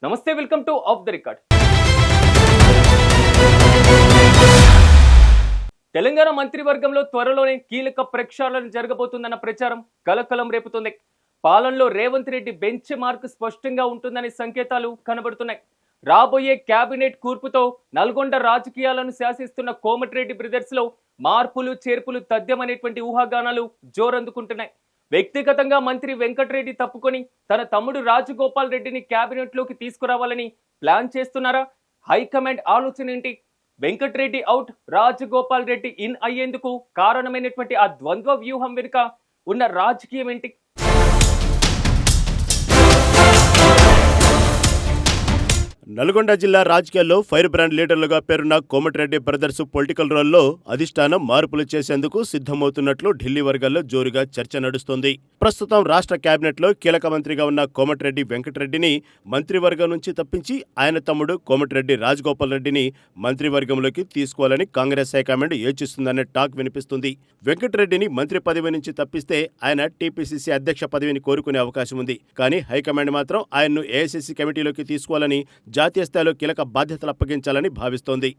నమస్తే, welcome to of the record. Telangana మంత్రివర్గంలో త్వరలోనే కీలక ప్రక్షాళన జరగబోతుందన్న ప్రచారం కలకలం రేపుతుంది. పాలనలో రేవంత్ రెడ్డి బెంచ్ మార్క్ స్పష్టంగా ఉంటుందనే సంకేతాలు కనబడుతున్నాయి. రాబోయే కేబినెట్ కూర్పుతో నల్గొండ రాజకీయాలను శాసిస్తున్న కోమటిరెడ్డి బ్రదర్స్ లో మార్పులు చేర్పులు తథ్యమనేటువంటి ఊహాగానాలు జోరందుకుంటున్నాయి. వ్యక్తిగతంగా మంత్రి వెంకటరెడ్డి తప్పుకొని తన తమ్ముడు రాజగోపాల్ రెడ్డిని కేబినెట్ లోకి తీసుకురావాలని ప్లాన్ చేస్తున్నారా? హైకమాండ్ ఆలోచన ఏంటి? వెంకటరెడ్డి అవుట్, రాజగోపాల్ రెడ్డి ఇన్ అయ్యేందుకు కారణమైనటువంటి ఆ ద్వంద్వ వ్యూహం వెనుక ఉన్న రాజకీయం ఏంటి? నల్గొండ జిల్లా రాజకీయాల్లో ఫైర్ బ్రాండ్ లీడర్లుగా పేరున్న కోమటిరెడ్డి బ్రదర్స్ పొలిటికల్ రోల్లో అధిష్టానం మార్పులు చేసేందుకు సిద్ధమవుతున్నట్లు ఢిల్లీ వర్గాల్లో జోరుగా చర్చ నడుస్తోంది. ప్రస్తుతం రాష్ట్ర కేబినెట్లో కీలక మంత్రిగా ఉన్న కోమటిరెడ్డి వెంకటరెడ్డిని మంత్రివర్గం నుంచి తప్పించి ఆయన తమ్ముడు కోమటిరెడ్డి రాజగోపాల్ రెడ్డిని మంత్రివర్గంలోకి తీసుకోవాలని కాంగ్రెస్ హైకమాండ్ యోచిస్తుందనే టాక్ వినిపిస్తుంది. వెంకటరెడ్డిని మంత్రి పదవి నుంచి తప్పిస్తే ఆయన టీపీసీసీ అధ్యక్ష పదవిని కోరుకునే అవకాశం ఉంది. కానీ హైకమాండ్ మాత్రం ఆయన్ను ఏఐసీసీ కమిటీలోకి తీసుకోవాలని, జాతీయ స్థాయిలో కీలక బాధ్యతలు అప్పగించాలని భావిస్తోంది.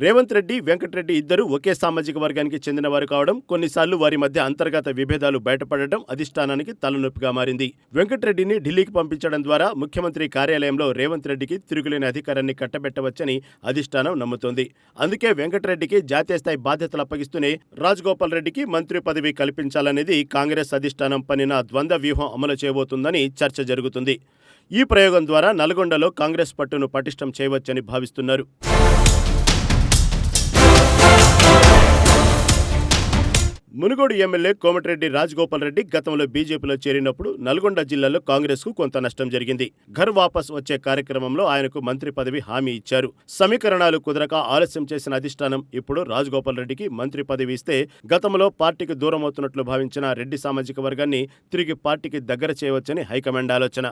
రేవంత్ రెడ్డి, వెంకటరెడ్డి ఇద్దరు ఒకే సామాజిక వర్గానికి చెందినవారు కావడం, కొన్నిసార్లు వారి మధ్య అంతర్గత విభేదాలు బయటపడడం అధిష్టానానికి తలనొప్పిగా మారింది. వెంకటరెడ్డిని ఢిల్లీకి పంపించడం ద్వారా ముఖ్యమంత్రి కార్యాలయంలో రేవంత్ రెడ్డికి తిరుగులేని అధికారాన్ని కట్టబెట్టవచ్చని అధిష్టానం నమ్ముతోంది. అందుకే వెంకటరెడ్డికి జాతీయ స్థాయి బాధ్యతలు అప్పగిస్తూనే రాజగోపాల్ రెడ్డికి మంత్రి పదవి కల్పించాలనేది కాంగ్రెస్ అధిష్టానం పన్నిన ద్వంద్వ వ్యూహం అమలు చేయబోతుందని చర్చ జరుగుతుంది. ఈ ప్రయోగం ద్వారా నల్గొండలో కాంగ్రెస్ పట్టును పటిష్టం చేయవచ్చని భావిస్తున్నారు. మునుగోడు ఎమ్మెల్యే కోమటిరెడ్డి రాజగోపాల్ రెడ్డి గతంలో బీజేపీలో చేరినప్పుడు నల్గొండ జిల్లాలో కాంగ్రెస్కు కొంత నష్టం జరిగింది. ఘర్ వాపస్ వచ్చే కార్యక్రమంలో ఆయనకు మంత్రి పదవి హామీ ఇచ్చారు. సమీకరణాలు కుదరక ఆలస్యం చేసిన అధిష్టానం ఇప్పుడు రాజగోపాల్ రెడ్డికి మంత్రి పదవి ఇస్తే గతంలో పార్టీకి దూరమవుతున్నట్లు భావించిన రెడ్డి సామాజిక వర్గాన్ని తిరిగి పార్టీకి దగ్గర చేయవచ్చని హైకమాండ్ ఆలోచన.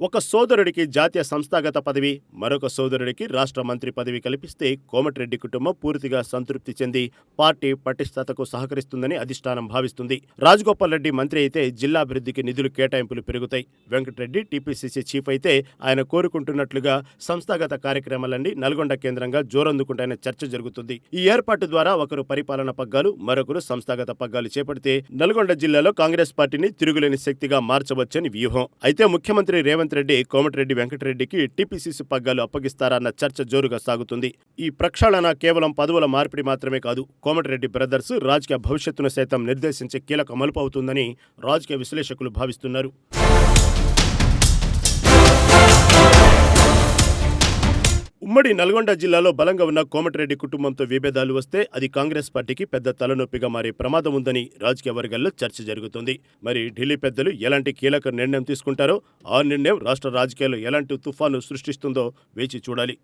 ఒక సోదరుడికి జాతీయ సంస్థాగత పదవి, మరొక సోదరుడికి రాష్ట్ర మంత్రి పదవి కల్పిస్తే కోమటిరెడ్డి కుటుంబం పూర్తిగా సంతృప్తి చెంది పార్టీ పటిష్టతకు సహకరిస్తుందని అధిష్టానం భావిస్తుంది. రాజగోపాల్ రెడ్డి మంత్రి అయితే జిల్లా అభివృద్ధికి నిధులు కేటాయింపులు పెరుగుతాయి. వెంకటరెడ్డి టీపీసీసీ చీఫ్ అయితే ఆయన కోరుకుంటున్నట్లుగా సంస్థాగత కార్యక్రమాలన్నీ నల్గొండ కేంద్రంగా జోరందుకుంటాయనే చర్చ జరుగుతుంది. ఈ ఏర్పాటు ద్వారా ఒకరు పరిపాలన పగ్గాలు, మరొకరు సంస్థాగత పగ్గాలు చేపడితే నల్గొండ జిల్లాలో కాంగ్రెస్ పార్టీని తిరుగులేని శక్తిగా మార్చవచ్చని వ్యూహం. అయితే ముఖ్యమంత్రి రేవంత్ రెడ్డి కోమటిరెడ్డి వెంకటరెడ్డికి టీపీసీసీ పగ్గాలు అప్పగిస్తారన్న చర్చ జోరుగా సాగుతుంది. ఈ ప్రక్షాళన కేవలం పదవుల మార్పిడి మాత్రమే కాదు, కోమటిరెడ్డి బ్రదర్స్ రాజకీయ భవిష్యత్తును సైతం నిర్దేశించే కీలక మలుపు అవుతుందని రాజకీయ విశ్లేషకులు భావిస్తున్నారు. ఉమ్మడి నల్గొండ జిల్లాలో బలంగా ఉన్న కోమటిరెడ్డి కుటుంబంతో విభేదాలు వస్తే అది కాంగ్రెస్ పార్టీకి పెద్ద తలనొప్పిగా మారే ప్రమాదం ఉందని రాజకీయ వర్గాల్లో చర్చ జరుగుతుంది. మరి ఢిల్లీ పెద్దలు ఎలాంటి కీలక నిర్ణయం తీసుకుంటారో, ఆ నిర్ణయం రాష్ట్ర రాజకీయాల్లో ఎలాంటి తుఫాను సృష్టిస్తుందో వేచి చూడాలి.